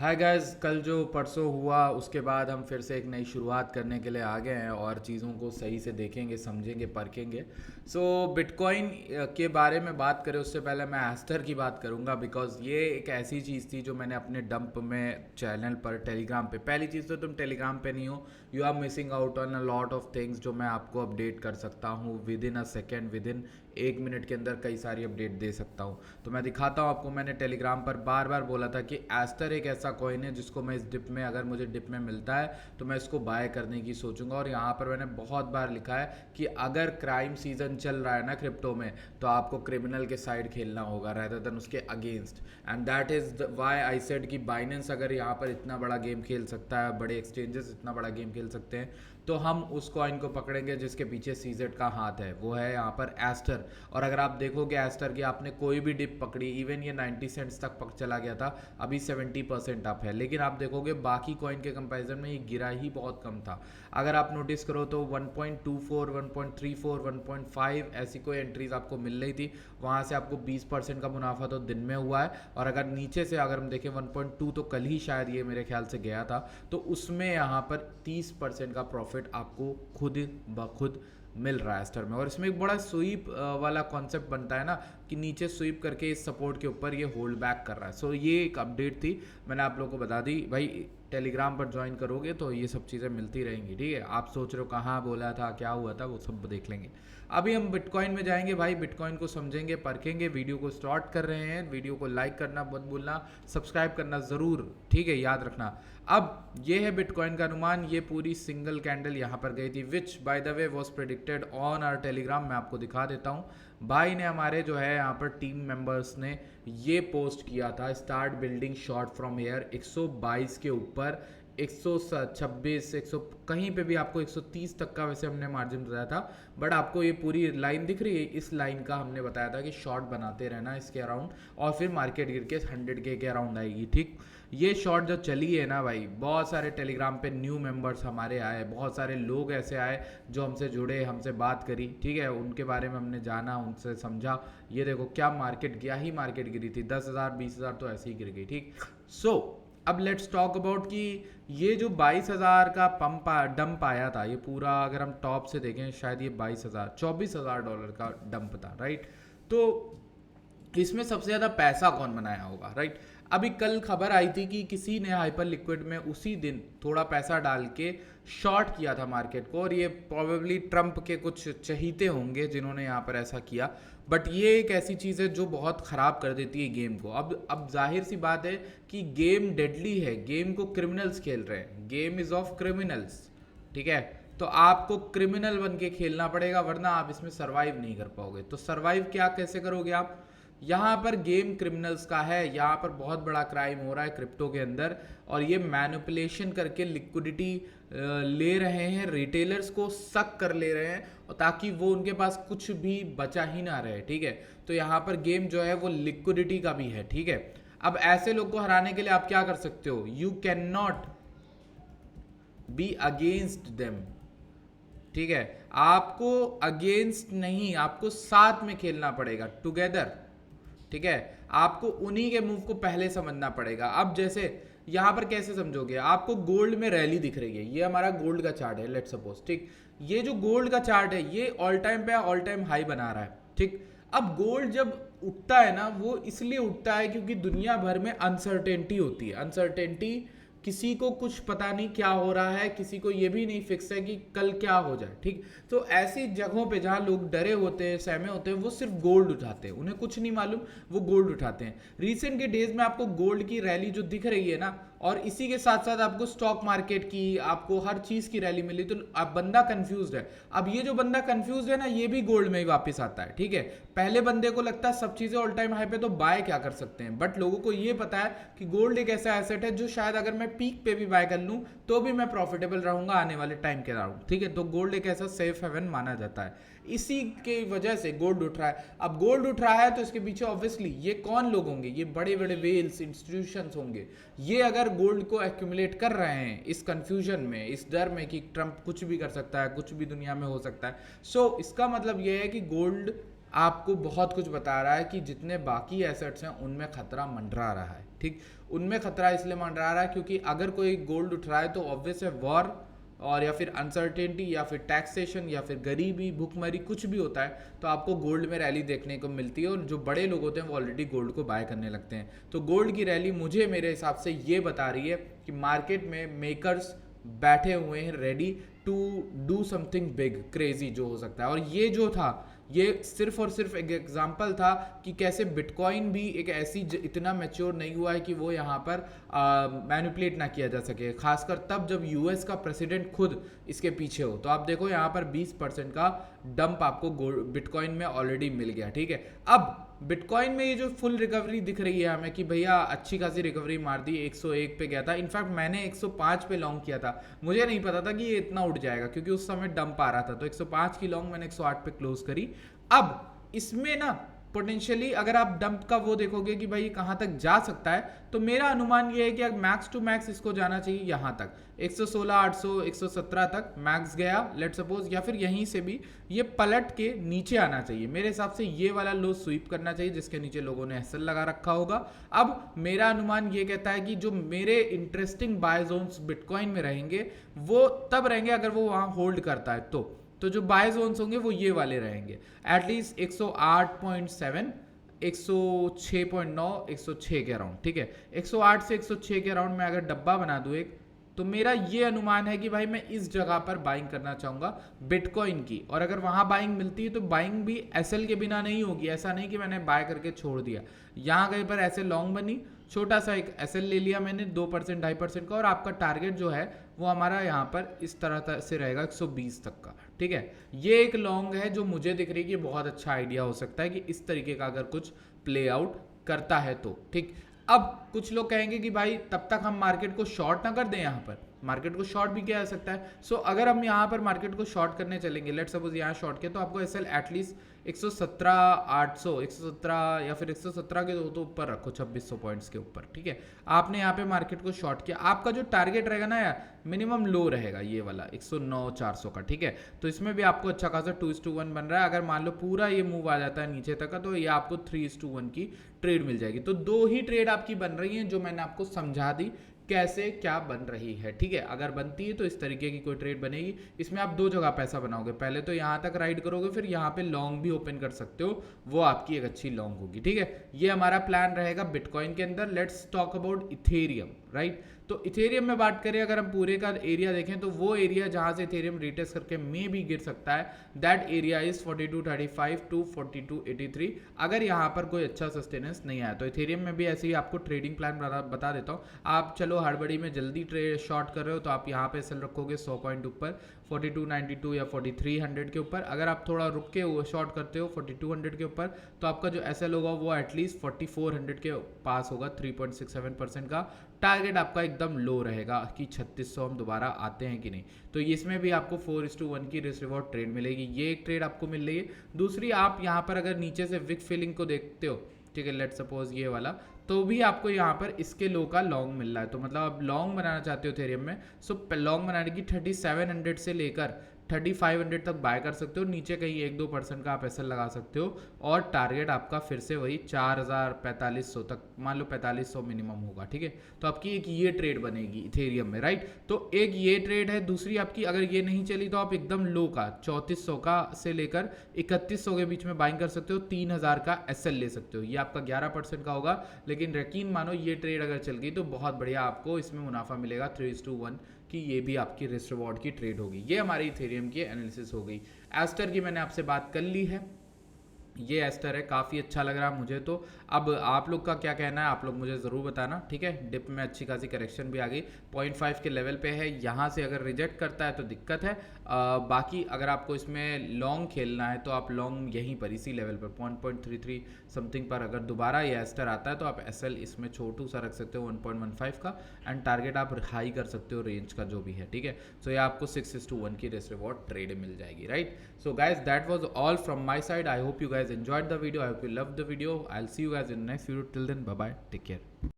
Hi guys, कल जो परसों हुआ उसके बाद हम फिर से एक नई शुरुआत करने के लिए आ गए हैं और चीज़ों को सही से देखेंगे, समझेंगे, परखेंगे। बिटकॉइन के बारे में बात करें उससे पहले मैं एस्टर की बात करूंगा, बिकॉज ये एक ऐसी चीज़ थी जो मैंने अपने डंप में चैनल पर टेलीग्राम पे, पहली चीज़ तो तुम टेलीग्राम पे नहीं हो, you are missing out on a lot of things जो मैं आपको अपडेट कर सकता हूँ within a second, within 1 minute के अंदर कई सारी अपडेट दे सकता हूँ। तो मैं दिखाता हूँ आपको। मैंने टेलीग्राम पर बार बार बोला था कि एस्टर एक ऐसा कॉइन है जिसको मैं इस डिप में, अगर मुझे डिप में मिलता है तो मैं इसको बाय करने की सोचूंगा। और यहाँ पर मैंने बहुत बार लिखा है कि अगर क्राइम सीजन चल रहा है ना क्रिप्टो में, तो आपको क्रिमिनल के साइड खेलना होगा रादर देन उसके against. And that is why I said कि बाइनेंस अगर यहाँ पर इतना बड़ा गेम खेल सकता है, बड़े एक्सचेंजेस इतना बड़ा गेम खेल सकते हैं, तो हम उस कॉइन को पकड़ेंगे जिसके पीछे सीजेड का हाथ है, वो है यहाँ पर एस्टर। और अगर आप देखोगे एस्टर की, आपने कोई भी डिप पकड़ी, इवन ये 90 सेंट्स तक पक चला गया था, अभी 70% अप है, लेकिन आप देखोगे बाकी कॉइन के कंपैरिजन में ये गिरा ही बहुत कम था। अगर आप नोटिस करो तो 1.24, 1.34, 1.5 ऐसी कोई एंट्रीज आपको मिल रही थी, वहाँ से आपको 20% का मुनाफा तो दिन में हुआ है। और अगर नीचे से अगर हम देखें 1.2, तो कल ही शायद ये मेरे ख्याल से गया था, तो उसमें यहाँ पर 30% का प्रॉफिट आपको खुद ब खुद मिल रहा है स्टर में। और इसमें एक बड़ा स्वीप वाला कॉन्सेप्ट बनता है ना, कि नीचे स्वीप करके इस सपोर्ट के ऊपर ये होल्ड बैक कर रहा है। ये एक अपडेट थी, मैंने आप लोगों को बता दी। भाई टेलीग्राम पर ज्वाइन करोगे तो ये सब चीज़ें मिलती रहेंगी, ठीक है। आप सोच रहे हो कहाँ बोला था, क्या हुआ था, वो सब देख लेंगे। अभी हम बिटकॉइन में जाएंगे भाई, बिटकॉइन को समझेंगे, परखेंगे। वीडियो को स्टार्ट कर रहे हैं, वीडियो को लाइक करना मत भूलना, सब्सक्राइब करना ज़रूर, ठीक है, याद रखना। अब ये है बिटकॉइन का अनुमान। ये पूरी सिंगल कैंडल यहाँ पर गई थी, which by the way was predicted on our Telegram. मैं आपको दिखा देता हूँ। भाई ने, हमारे जो है यहाँ पर टीम मेंबर्स ने ये पोस्ट किया था, start building short from here 122 के ऊपर 126, 100 कहीं पे भी आपको 130 तक का वैसे हमने मार्जिन बताया था। बट आपको ये पूरी लाइन दिख रही है, इस लाइन का हमने बताया था कि शॉर्ट बनाते रहना इसके अराउंड, और फिर मार्केट गिर के 100K के अराउंड आएगी, ठीक। ये शॉर्ट जो चली है ना भाई, बहुत सारे टेलीग्राम पे न्यू मेंबर्स हमारे आए, बहुत सारे लोग ऐसे आए जो हमसे जुड़े, हमसे बात करी, ठीक है, उनके बारे में हमने जाना, उनसे समझा। ये देखो क्या मार्केट गया ही, मार्केट गिरी थी 10,000 20,000 तो ऐसे ही गिर गई, ठीक। अब लेट्स टॉक अबाउट कि ये जो 22,000 का डंप आया था, ये पूरा अगर हम टॉप से देखें, शायद ये 22,000 $24,000 का डंप था, राइट। तो इसमें सबसे ज़्यादा पैसा कौन बनाया होगा, राइट। अभी कल खबर आई थी कि किसी ने हाइपर लिक्विड में उसी दिन थोड़ा पैसा डाल के शॉर्ट किया था मार्केट को, और ये प्रोबेबली ट्रंप के कुछ चहीते होंगे जिन्होंने यहाँ पर ऐसा किया। बट ये एक ऐसी चीज़ है जो बहुत ख़राब कर देती है गेम को। अब जाहिर सी बात है कि गेम डेडली है, गेम को क्रिमिनल्स खेल रहे हैं, गेम इज़ ऑफ क्रिमिनल्स, ठीक है। तो आपको क्रिमिनल बन के खेलना पड़ेगा, वरना आप इसमें सर्वाइव नहीं कर पाओगे। तो सर्वाइव क्या कैसे करोगे आप? यहाँ पर गेम क्रिमिनल्स का है, यहाँ पर बहुत बड़ा क्राइम हो रहा है क्रिप्टो के अंदर, और ये मैनिपुलेशन करके लिक्विडिटी ले रहे हैं, रिटेलर्स को सक कर ले रहे हैं, और ताकि वो उनके पास कुछ भी बचा ही ना रहे, ठीक है। तो यहाँ पर गेम जो है वो लिक्विडिटी का भी है, ठीक है। अब ऐसे लोग को हराने के लिए आप क्या कर सकते हो? You can not be against them, ठीक है। आपको अगेंस्ट नहीं, आपको साथ में खेलना पड़ेगा, टुगेदर, ठीक है। आपको उन्हीं के मूव को पहले समझना पड़ेगा। अब जैसे यहां पर कैसे समझोगे? आपको गोल्ड में रैली दिख रही है, ये हमारा गोल्ड का चार्ट है, लेट सपोज, ठीक। ये जो गोल्ड का चार्ट है ये ऑल टाइम पे ऑल टाइम हाई बना रहा है, ठीक। अब गोल्ड जब उठता है ना, वो इसलिए उठता है क्योंकि दुनिया भर में अनसर्टेनिटी होती है। अनसर्टेनिटी, किसी को कुछ पता नहीं क्या हो रहा है, किसी को ये भी नहीं फिक्स है कि कल क्या हो जाए, ठीक। तो ऐसी जगहों पे जहाँ लोग डरे होते हैं, सहमे होते हैं, वो सिर्फ गोल्ड उठाते हैं, उन्हें कुछ नहीं मालूम, वो गोल्ड उठाते हैं। रिसेंट के डेज में आपको गोल्ड की रैली जो दिख रही है ना, और इसी के साथ साथ आपको स्टॉक मार्केट की, आपको हर चीज की रैली मिली, तो अब बंदा कंफ्यूज है। अब ये जो बंदा कंफ्यूज है ना, ये भी गोल्ड में ही वापस आता है, ठीक है। पहले बंदे को लगता है सब चीजें ऑल टाइम हाई पे, तो बाय क्या कर सकते हैं, बट लोगों को ये पता है कि गोल्ड एक ऐसा एसेट है जो शायद अगर मैं पीक पे भी बाय कर लूं तो भी मैं प्रॉफिटेबल रहूंगा आने वाले टाइम के दौरान, ठीक है। तो गोल्ड एक ऐसा सेफ हेवन माना जाता है, इसी के वजह से गोल्ड उठ रहा है। अब गोल्ड उठ रहा है तो इसके पीछे ऑब्वियसली ये कौन लोग होंगे? ये बड़े बड़े वेल्स इंस्टीट्यूशंस होंगे। ये अगर गोल्ड को एक्यूमुलेट कर रहे हैं इस कंफ्यूजन में, इस डर में कि ट्रंप कुछ भी कर सकता है, कुछ भी दुनिया में हो सकता है, इसका मतलब ये है कि गोल्ड आपको बहुत कुछ बता रहा है कि जितने बाकी एसेट्स हैं उनमें खतरा मंडरा रहा है। ठीक। उनमें खतरा इसलिए मंडरा रहा है क्योंकि अगर कोई गोल्ड उठ रहा है तो ऑब्वियस है वॉर और या फिर अनसर्टेनिटी या फिर टैक्सेशन या फिर गरीबी भूखमरी कुछ भी होता है तो आपको गोल्ड में रैली देखने को मिलती है और जो बड़े लोग होते हैं वो ऑलरेडी गोल्ड को बाय करने लगते हैं। तो गोल्ड की रैली मुझे मेरे हिसाब से ये बता रही है कि मार्केट में मेकर्स बैठे हुए हैं ready to do something big crazy जो हो सकता है। और ये जो था ये सिर्फ और सिर्फ एक एग्जाम्पल था कि कैसे बिटकॉइन भी एक ऐसी इतना मैच्योर नहीं हुआ है कि वो यहाँ पर मैनिपुलेट ना किया जा सके, खासकर तब जब यूएस का प्रेसिडेंट खुद इसके पीछे हो। तो आप देखो यहाँ पर 20% का डंप आपको बिटकॉइन में ऑलरेडी मिल गया, ठीक है। अब बिटकॉइन में ये जो फुल रिकवरी दिख रही है हमें कि भैया अच्छी खासी रिकवरी मार दी, 101 पे गया था। इनफैक्ट मैंने 105 पे लॉन्ग किया था, मुझे नहीं पता था कि ये इतना उठ जाएगा क्योंकि उस समय डंप आ रहा था। तो 105 की लॉन्ग मैंने 108 पे क्लोज करी। अब इसमें ना पोटेंशियली अगर आप डंप का वो देखोगे कि भाई कहाँ तक जा सकता है, तो मेरा अनुमान ये है कि मैक्स टू मैक्स इसको जाना चाहिए यहाँ तक 116 800 117 तक मैक्स गया लेट सपोज, या फिर यहीं से भी ये पलट के नीचे आना चाहिए। मेरे हिसाब से ये वाला लो स्वीप करना चाहिए जिसके नीचे लोगों ने एसएल लगा रखा होगा। अब मेरा अनुमान ये कहता है कि जो मेरे इंटरेस्टिंग बाय जोन्स बिटकॉइन में रहेंगे वो तब रहेंगे अगर वो वहाँ होल्ड करता है। तो जो बाय जोन्स होंगे वो ये वाले रहेंगे, एटलीस्ट 108.7 106.9 106 के अराउंड, ठीक है। 108 से 106 के अराउंड में अगर डब्बा बना दूं एक, तो मेरा ये अनुमान है कि भाई मैं इस जगह पर बाइंग करना चाहूंगा बिटकॉइन की। और अगर वहां बाइंग मिलती है तो बाइंग भी एसएल के बिना नहीं होगी। ऐसा नहीं कि मैंने बाय करके छोड़ दिया, यहाँ कहीं पर ऐसे लॉन्ग बनी, छोटा सा एक एसएल ले लिया मैंने 2% 2.5% का, और आपका टारगेट जो है वो हमारा यहाँ पर इस तरह से रहेगा 120 तक का, ठीक है। ये एक लॉन्ग है जो मुझे दिख रही है कि बहुत अच्छा आइडिया हो सकता है कि इस तरीके का अगर कुछ प्ले आउट करता है तो, ठीक। अब कुछ लोग कहेंगे कि भाई तब तक हम मार्केट को शॉर्ट ना कर दें, यहाँ पर मार्केट को शॉर्ट भी किया जा सकता है। सो अगर हम यहाँ पर मार्केट को शॉर्ट करने चलेंगे, लेट सपोज यहाँ शॉर्ट किया, तो आपको एसएल एटलीस्ट 117 800 117 या फिर 117 के तो ऊपर रखो, 2600 पॉइंट्स के ऊपर, ठीक है। आपने यहाँ पे मार्केट को शॉर्ट किया, आपका जो टारगेट रहेगा ना यार मिनिमम लो रहेगा ये वाला 109 400 का, ठीक है। तो इसमें भी आपको अच्छा खासा 2:1 बन रहा है। अगर मान लो पूरा ये मूव आ जाता है नीचे तक का, तो ये आपको 3:1 की ट्रेड मिल जाएगी। तो दो ही ट्रेड आपकी बन रही हैं जो मैंने आपको समझा दी कैसे क्या बन रही है, ठीक है। अगर बनती है तो इस तरीके की कोई ट्रेड बनेगी। इसमें आप दो जगह पैसा बनाओगे, पहले तो यहाँ तक राइड करोगे, फिर यहाँ पे लॉन्ग भी ओपन कर सकते हो, वो आपकी एक अच्छी लॉन्ग होगी, ठीक है। ये हमारा प्लान रहेगा बिटकॉइन के अंदर। Let's talk about Ethereum, right. तो इथेरियम में बात करें, अगर हम पूरे का एरिया देखें तो वो एरिया जहां से इथेरियम रिटेस्ट करके में भी गिर सकता है, दैट एरिया इज 4235 टू 4283, अगर यहाँ पर कोई अच्छा सस्टेनेंस नहीं आया। तो इथेरियम में भी ऐसे ही आपको ट्रेडिंग प्लान बता देता हूँ। आप चलो हड़बड़ी में जल्दी ट्रेड शॉर्ट कर रहे हो तो आप यहाँ पे सेल रखोगे 100 पॉइंट ऊपर 4292 या 4300 के ऊपर। अगर आप थोड़ा रुक के शॉर्ट करते हो 4200 के ऊपर, तो आपका जो एसएल होगा वो एटलीस्ट 4400 के पास होगा। 3.67% का टारगेट आपका एकदम लो रहेगा कि 3600 हम दोबारा आते हैं कि नहीं। तो इसमें भी आपको 4:1 की रिस्क रिवॉर्ड ट्रेड मिलेगी। ये एक ट्रेड आपको मिल रही है। दूसरी, आप यहाँ पर अगर नीचे से विक फिलिंग को देखते हो, ठीक है, लेट सपोज ये वाला, तो भी आपको यहाँ पर इसके लो का लॉन्ग मिल रहा है। तो मतलब आप लॉन्ग बनाना चाहते हो इथेरियम में, सो लॉन्ग बनाने की 3700 से लेकर 3500 तक बाय कर सकते हो। नीचे कहीं 1-2% का आप एसएल लगा सकते हो, और टारगेट आपका फिर से वही 4000-4500 तक, मान लो 4500 मिनिमम होगा, ठीक है। तो आपकी एक ये ट्रेड बनेगी इथेरियम में, राइट। तो एक ये ट्रेड है। दूसरी आपकी, अगर ये नहीं चली तो आप एकदम लो का 3400 का से लेकर 3100 के बीच में बाइंग कर सकते हो, 3000 का एसएल ले सकते हो। ये आपका 11% का होगा, लेकिन यकीन मानो ये ट्रेड अगर चल गई तो बहुत बढ़िया आपको इसमें मुनाफा मिलेगा 3:1 कि ये भी आपकी रिस्क रिवॉर्ड की ट्रेड होगी। ये हमारी इथेरियम की एनालिसिस हो गई। एस्टर की मैंने आपसे बात कर ली है, ये एस्टर है, काफ़ी अच्छा लग रहा है मुझे तो। अब आप लोग का क्या कहना है, आप लोग मुझे ज़रूर बताना, ठीक है। डिप में अच्छी खासी करेक्शन भी आ गई, 0.5 के लेवल पे है। यहाँ से अगर रिजेक्ट करता है तो दिक्कत है। बाकी अगर आपको इसमें लॉन्ग खेलना है तो आप लॉन्ग यहीं पर इसी लेवल पर 1.33 समथिंग पर अगर दोबारा ये एस्टर आता है तो आप एसएल इसमें छोटू सा रख सकते हो 1.15 का, एंड टारगेट आप हाई कर सकते हो रेंज का जो भी है, ठीक है। सो ये आपको 6:1 की रिस्क रिवॉर्ड ट्रेड मिल जाएगी, right. So guys, that was all from my side. I hope you guys enjoyed the video. I hope you loved the video. I'll see you guys in the next video. Till then, bye bye, take care.